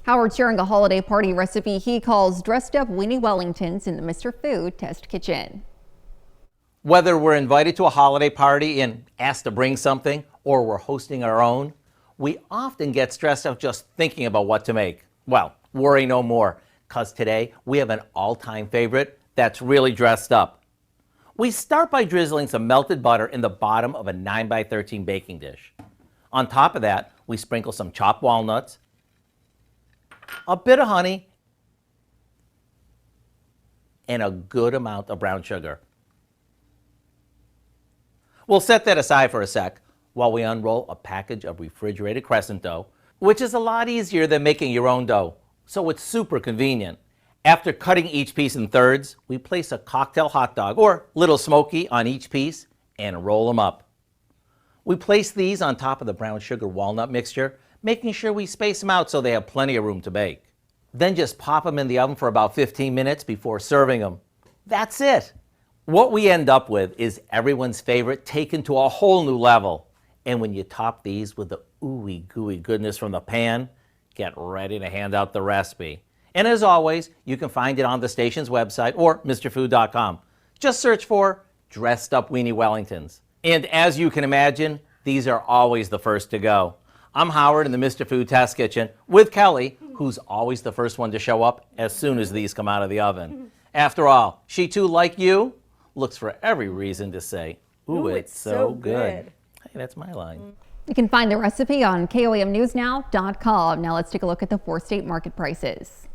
Howard sharing a holiday party recipe he calls dressed up Weenie Wellingtons in the Mr. Food Test Kitchen. Whether we're invited to a holiday party and asked to bring something, or we're hosting our own, we often get stressed out just thinking about what to make. Well, worry no more, because today we have an all-time favorite that's really dressed up. We start by drizzling some melted butter in the bottom of a 9x13 baking dish. On top of that, we sprinkle some chopped walnuts, a bit of honey, and a good amount of brown sugar. We'll set that aside for a sec while we unroll a package of refrigerated crescent dough, which is a lot easier than making your own dough, so it's super convenient. After cutting each piece in thirds, we place a cocktail hot dog or little smoky on each piece and roll them up. We place these on top of the brown sugar walnut mixture, making sure we space them out so they have plenty of room to bake. Then just pop them in the oven for about 15 minutes before serving them. That's it. What we end up with is everyone's favorite taken to a whole new level. And when you top these with the ooey gooey goodness from the pan, get ready to hand out the recipe. And as always, you can find it on the station's website or MrFood.com. Just search for Dressed Up Weenie Wellingtons. And as you can imagine, these are always the first to go. I'm Howard in the Mr. Food Test Kitchen with Kelly, who's always the first one to show up as soon as these come out of the oven. After all, she too, like you, looks for every reason to say, ooh, it's so good. Hey, that's my line. You can find the recipe on KOAMNewsNow.com. Now let's take a look at the 4-state market prices.